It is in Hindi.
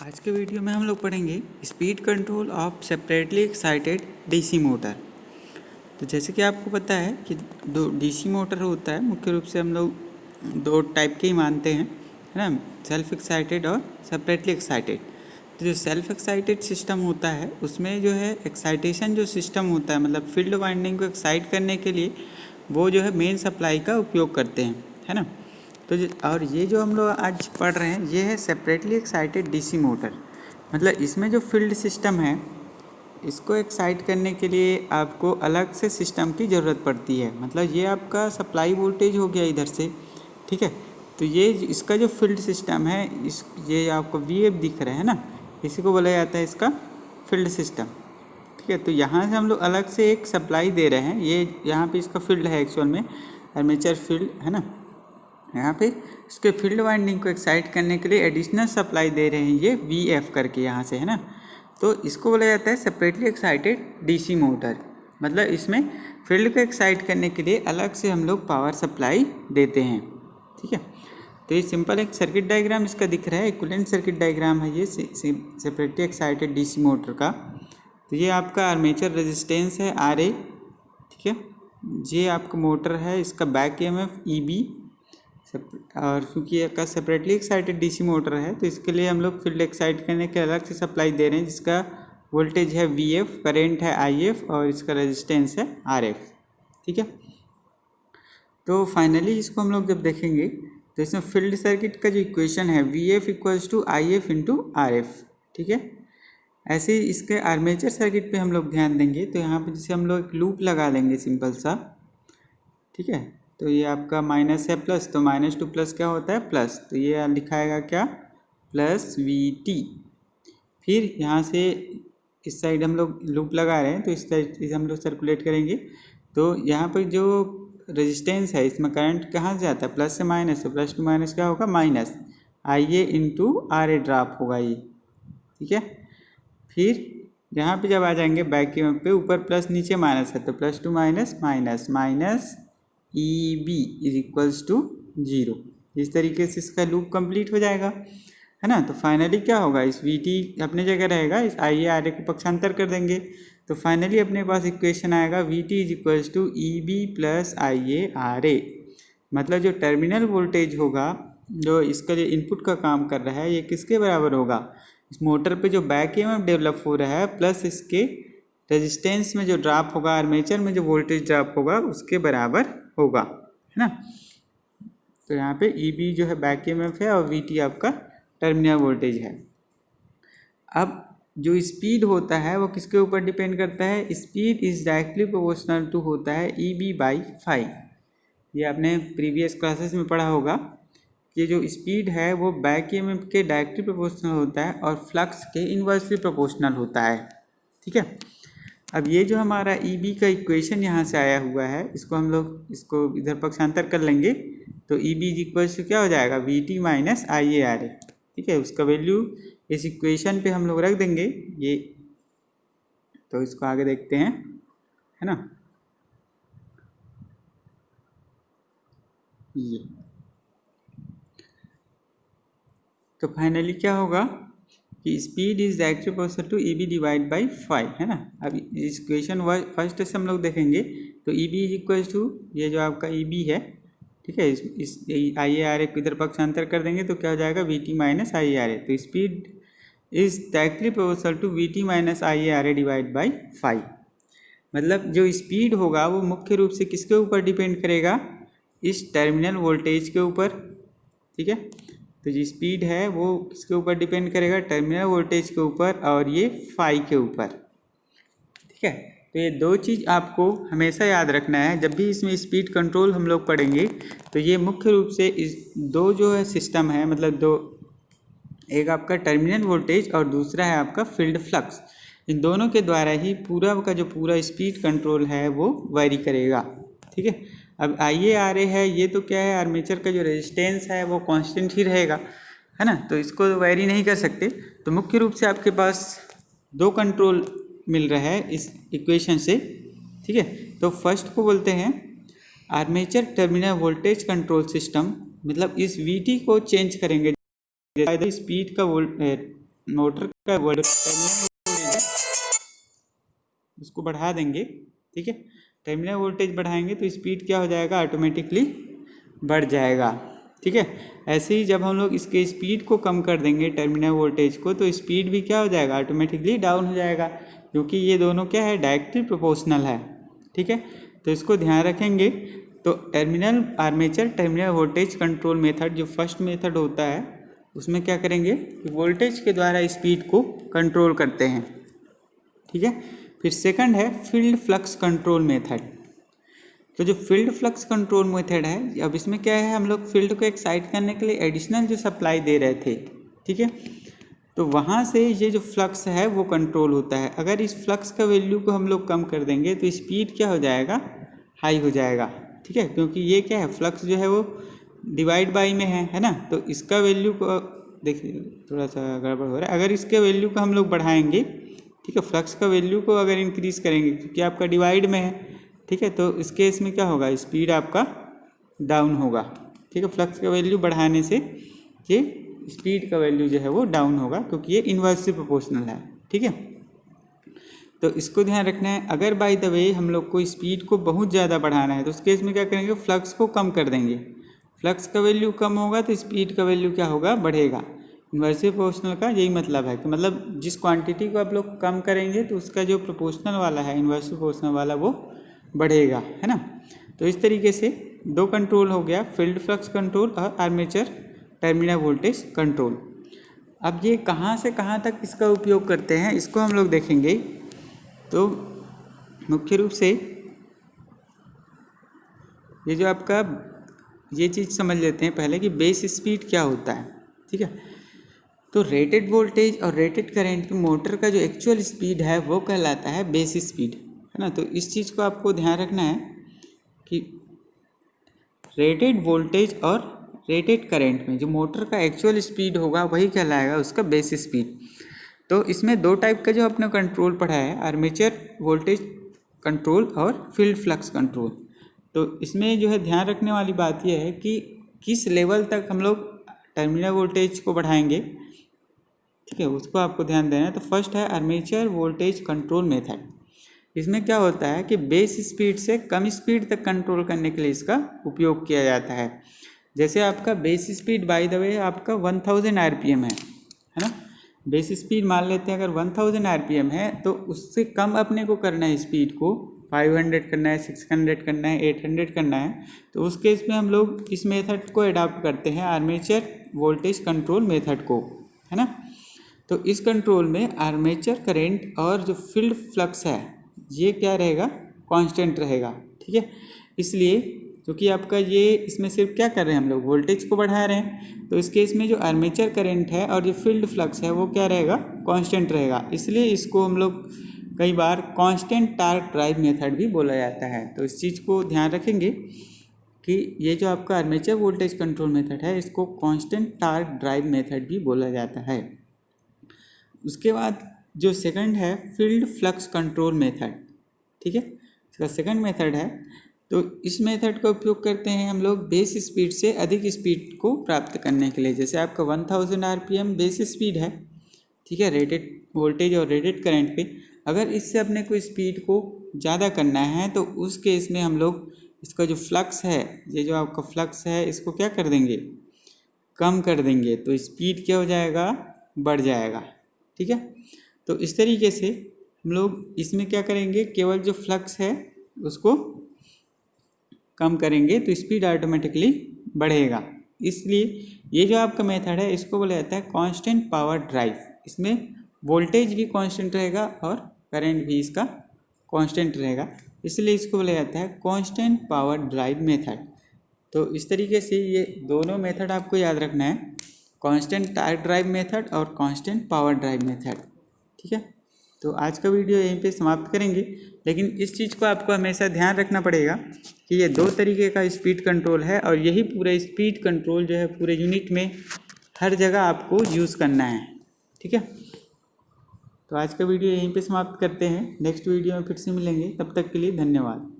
आज के वीडियो में हम लोग पढ़ेंगे speed control of separately excited DC motor. तो जैसे कि आपको पता है कि दो डीसी मोटर होता है, मुख्य रूप से हम लोग दो टाइप के ही मानते हैं, है ना, सेल्फ एक्साइटेड और सेपरेटली एक्साइटेड। तो जो सेल्फ एक्साइटेड सिस्टम होता है उसमें जो है एक्साइटेशन जो सिस्टम होता है, मतलब फील्ड वाइंडिंग को एक्साइट करने के लिए वो जो है मेन सप्लाई का उपयोग करते हैं, है ना। तो और ये जो हम लोग आज पढ़ रहे हैं ये है सेपरेटली एक्साइटेड डीसी मोटर। मतलब इसमें जो फील्ड सिस्टम है इसको एक्साइट करने के लिए आपको अलग से सिस्टम की ज़रूरत पड़ती है। मतलब ये आपका सप्लाई वोल्टेज हो गया इधर से, ठीक है। तो ये इसका जो फील्ड सिस्टम है ये आपको वीएफ दिख रहा है ना, इसी को बोला जाता है इसका फील्ड सिस्टम, ठीक है। तो यहाँ से हम लोग अलग से एक सप्लाई दे रहे हैं, ये यहाँ पे इसका फील्ड है एक्चुअल में आर्मेचर फील्ड, है ना। यहाँ पे इसके फील्ड वाइंडिंग को एक्साइट करने के लिए एडिशनल सप्लाई दे रहे हैं ये वीएफ करके यहाँ से, है ना। तो इसको बोला जाता है सेपरेटली एक्साइटेड डीसी मोटर। मतलब इसमें फील्ड को एक्साइट करने के लिए अलग से हम लोग पावर सप्लाई देते हैं, ठीक है। तो ये सिंपल एक सर्किट डायग्राम इसका दिख रहा है, इक्विवेलेंट सर्किट डायग्राम है ये सेपरेटली एक्साइटेड डीसी मोटर का। तो ये आपका आर्मेचर रेजिस्टेंस है RA, ठीक है। ये आपका मोटर है, इसका बैक EMF EB, और क्योंकि इसका सेपरेटली एक्साइटेड डीसी मोटर है तो इसके लिए हम लोग फील्ड एक्साइट करने के अलग से सप्लाई दे रहे हैं, जिसका वोल्टेज है VF, करेंट है IF और इसका रेजिस्टेंस है RF, ठीक है। तो फाइनली इसको हम लोग जब देखेंगे तो इसमें फील्ड सर्किट का जो इक्वेशन है VF equals to IF into RF, ठीक है। ऐसे ही इसके आर्मेचर सर्किट पे हम लोग ध्यान देंगे तो यहाँ पे जैसे हम लोग एक लूप लगा लेंगे सिंपल सा, ठीक है। तो ये आपका माइनस है प्लस, तो माइनस टू प्लस क्या होता है प्लस, तो ये लिखाएगा क्या प्लस VT। फिर यहाँ से इस साइड हम लोग लूप लगा रहे हैं तो इस साइड हम लोग सर्कुलेट करेंगे। तो यहाँ पर जो रेजिस्टेंस है इसमें करंट कहाँ से जाता है प्लस से माइनस, तो प्लस टू माइनस क्या होगा minus IA into RA drop होगा ये, ठीक है। फिर यहाँ पे जब आ जाएंगे बैक पे ऊपर प्लस नीचे माइनस है तो plus to minus minus minus EB is equals to 0। इस तरीके से इसका लूप कंप्लीट हो जाएगा, है ना। तो फाइनली क्या होगा, इस VT अपने जगह रहेगा, इस IA RA को पक्षांतर कर देंगे तो फाइनली अपने पास इक्वेशन आएगा VT is equals to EB plus IA RA। मतलब जो टर्मिनल वोल्टेज होगा जो इसका जो इनपुट का काम कर रहा है ये किसके बराबर होगा, इस मोटर पे जो बैक EMF डेवलप हो रहा है प्लस इसके रेजिस्टेंस में जो ड्रॉप होगा, आर्मेचर में जो वोल्टेज ड्रॉप होगा उसके बराबर होगा, है ना। तो यहाँ पे EB जो है बैक EMF है और VT आपका टर्मिनल वोल्टेज है। अब जो स्पीड होता है वो किसके ऊपर डिपेंड करता है, speed is directly proportional to होता है EB बाई फाई। ये आपने प्रीवियस क्लासेस में पढ़ा होगा कि जो स्पीड है वो बैक EMF के डायरेक्टली प्रोपोर्शनल होता है और फ्लक्स के इन्वर्सली प्रोपोर्शनल होता है, ठीक है। अब ये जो हमारा EB का इक्वेशन यहाँ से आया हुआ है इसको हम लोग इसको इधर पक्षांतर कर लेंगे तो EB इज इक्वल टू क्या हो जाएगा VT माइनस IA RA, ठीक है। उसका वैल्यू इस इक्वेशन पे हम लोग रख देंगे ये, तो इसको आगे देखते हैं, है ना। ये तो फाइनली क्या होगा कि speed is directly proportional to EB divide by phi, है ना। अब इस इक्वेशन फर्स्ट से हम लोग देखेंगे तो EB इज इक्वल टू ये जो आपका EB है, ठीक है, इस IA RA को इधर पक्षांतर कर देंगे तो क्या हो जाएगा VT माइनस IA RA। तो speed is directly proportional to VT minus IA RA divide by phi. मतलब जो स्पीड होगा वो मुख्य रूप से किसके ऊपर डिपेंड करेगा, इस टर्मिनल वोल्टेज के ऊपर, ठीक है। तो जो स्पीड है वो किसके ऊपर डिपेंड करेगा, टर्मिनल वोल्टेज के ऊपर और ये फाई के ऊपर, ठीक है। तो ये दो चीज़ आपको हमेशा याद रखना है जब भी इसमें स्पीड कंट्रोल हम लोग पढ़ेंगे। तो ये मुख्य रूप से इस दो जो है सिस्टम है, मतलब दो, एक आपका टर्मिनल वोल्टेज और दूसरा है आपका फील्ड फ्लक्स, इन दोनों के द्वारा ही पूरा का जो पूरा स्पीड कंट्रोल है वो वेरी करेगा, ठीक है। अब IA RA है ये तो क्या है, आर्मेचर का जो रेजिस्टेंस है वो कांस्टेंट ही रहेगा, है ना। तो इसको वेरी नहीं कर सकते। तो मुख्य रूप से आपके पास दो कंट्रोल मिल रहा है इस इक्वेशन से, ठीक है। तो फर्स्ट को बोलते हैं armature terminal voltage control system. मतलब इस VT को चेंज करेंगे स्पीड का मोटर का टर्मिनल उसको बढ़ा देंगे, ठीक है। टर्मिनल वोल्टेज बढ़ाएंगे तो स्पीड क्या हो जाएगा, ऑटोमेटिकली बढ़ जाएगा, ठीक है। ऐसे ही जब हम लोग इसके स्पीड को कम कर देंगे टर्मिनल वोल्टेज को, तो स्पीड भी क्या हो जाएगा, ऑटोमेटिकली डाउन हो जाएगा, क्योंकि ये दोनों क्या है, डायरेक्टली प्रोपोर्शनल है, ठीक है। तो इसको ध्यान रखेंगे। तो terminal armature terminal voltage control method जो फर्स्ट मेथड होता है, उसमें क्या करेंगे, वोल्टेज के द्वारा स्पीड को कंट्रोल करते हैं, ठीक है। फिर सेकंड है फील्ड फ्लक्स कंट्रोल मेथड। तो जो फील्ड फ्लक्स कंट्रोल मेथड है, अब इसमें क्या है, हम लोग फील्ड को एक्साइट करने के लिए एडिशनल जो सप्लाई दे रहे थे, ठीक है, तो वहाँ से ये जो फ्लक्स है वो कंट्रोल होता है। अगर इस फ्लक्स का वैल्यू को हम लोग कम कर देंगे तो स्पीड क्या हो जाएगा, हाई हो जाएगा, ठीक है, क्योंकि ये क्या है, फ्लक्स जो है वो डिवाइड बाई में है ना। तो इसका वैल्यू को देखिए थोड़ा सा गड़बड़ हो रहा है, अगर इसके वैल्यू को हम लोग बढ़ाएंगे, ठीक है, फ्लक्स का वैल्यू को अगर इंक्रीज करेंगे क्योंकि आपका डिवाइड में है, ठीक है, तो इस केस में क्या होगा, स्पीड आपका डाउन होगा, ठीक है। फ्लक्स का वैल्यू बढ़ाने से ये स्पीड का वैल्यू जो है वो डाउन होगा, क्योंकि ये इन्वर्सली प्रोपोर्शनल है, ठीक है। तो इसको ध्यान रखना है। अगर बाय द वे हम लोग को स्पीड को बहुत ज़्यादा बढ़ाना है तो उस केस में क्या करेंगे, फ्लक्स को कम कर देंगे। फ्लक्स का वैल्यू कम होगा तो स्पीड का वैल्यू क्या होगा, बढ़ेगा। इन्वर्सली प्रोपोर्शनल का यही मतलब है कि मतलब जिस क्वांटिटी को आप लोग कम करेंगे तो उसका जो प्रोपोर्शनल वाला है, इन्वर्सली प्रोपोर्शनल वाला, वो बढ़ेगा, है ना। तो इस तरीके से दो कंट्रोल हो गया, फील्ड फ्लक्स कंट्रोल और आर्मेचर टर्मिनल वोल्टेज कंट्रोल। अब ये कहाँ से कहाँ तक इसका उपयोग करते हैं, इसको हम लोग देखेंगे। तो मुख्य रूप से ये जो आपका ये चीज़ समझ लेते हैं पहले कि बेस स्पीड क्या होता है, ठीक है। तो रेटेड वोल्टेज और रेटेड करंट की मोटर का जो एक्चुअल स्पीड है वो कहलाता है बेस स्पीड, है ना। तो इस चीज़ को आपको ध्यान रखना है कि रेटेड वोल्टेज और रेटेड करंट में जो मोटर का एक्चुअल स्पीड होगा वही कहलाएगा उसका बेस स्पीड। तो इसमें दो टाइप का जो अपने कंट्रोल पढ़ा है, आर्मेचर वोल्टेज कंट्रोल और फील्ड फ्लक्स कंट्रोल। तो इसमें जो है ध्यान रखने वाली बात यह है कि किस लेवल तक हम लोग टर्मिनल वोल्टेज को बढ़ाएंगे, ठीक है, उसको आपको ध्यान देना है। तो फर्स्ट है आर्मेचर वोल्टेज कंट्रोल मेथड। इसमें क्या होता है कि बेस स्पीड से कम स्पीड तक कंट्रोल करने के लिए इसका उपयोग किया जाता है। जैसे आपका base speed by the way आपका 1000 आरपीएम है ना। बेस स्पीड मान लेते हैं अगर 1000 आरपीएम है, तो उससे कम अपने को करना है स्पीड को, 500 करना है, 600 करना है, 800 करना है, तो उस केस में हम लोग इस मेथड को अडॉप्ट करते हैं, आर्मेचर वोल्टेज कंट्रोल मेथड को, है ना। तो इस कंट्रोल में आर्मेचर करंट और जो फील्ड फ्लक्स है ये क्या रहेगा, कांस्टेंट रहेगा, ठीक है। इसलिए क्योंकि आपका ये इसमें सिर्फ क्या कर रहे हैं हम लोग, वोल्टेज को बढ़ा रहे हैं, तो इस केस में जो आर्मेचर करंट है और जो फील्ड फ्लक्स है वो क्या रहेगा, कांस्टेंट रहेगा। इसलिए इसको हम लोग कई बार कांस्टेंट टार्क ड्राइव मेथड भी बोला जाता है। तो इस चीज़ को ध्यान रखेंगे कि ये जो आपका आर्मेचर वोल्टेज कंट्रोल मेथड है इसको कांस्टेंट टार्क ड्राइव मेथड भी बोला जाता है। उसके बाद जो सेकंड है फील्ड फ्लक्स कंट्रोल मेथड, ठीक है, इसका सेकंड मेथड है। तो इस मेथड का उपयोग करते हैं हम लोग बेस स्पीड से अधिक स्पीड को प्राप्त करने के लिए। जैसे आपका 1000 आरपीएम बेस स्पीड है, ठीक है, रेटेड वोल्टेज और रेटेड करंट पे, अगर इससे अपने को स्पीड को ज़्यादा करना है तो उस केस में हम लोग इसका जो फ्लक्स है, ये जो आपका फ्लक्स है इसको क्या कर देंगे, कम कर देंगे, तो स्पीड क्या हो जाएगा, बढ़ जाएगा, ठीक है। तो इस तरीके से हम लोग इसमें क्या करेंगे, केवल जो फ्लक्स है उसको कम करेंगे तो स्पीड ऑटोमेटिकली बढ़ेगा। इसलिए ये जो आपका मेथड है इसको बोला जाता है कांस्टेंट पावर ड्राइव। इसमें वोल्टेज भी कांस्टेंट रहेगा और करंट भी इसका कांस्टेंट रहेगा, इसलिए इसको बोला जाता है कांस्टेंट पावर ड्राइव मेथड। तो इस तरीके से ये दोनों मेथड आपको याद रखना है, कांस्टेंट टार्क ड्राइव मेथड और कांस्टेंट पावर ड्राइव मेथड, ठीक है। तो आज का वीडियो यहीं पे समाप्त करेंगे, लेकिन इस चीज़ को आपको हमेशा ध्यान रखना पड़ेगा कि ये दो तरीके का स्पीड कंट्रोल है और यही पूरा स्पीड कंट्रोल जो है पूरे यूनिट में हर जगह आपको यूज़ करना है, ठीक है। तो आज का वीडियो यहीं पे समाप्त करते हैं, नेक्स्ट वीडियो में फिर से मिलेंगे, तब तक के लिए धन्यवाद।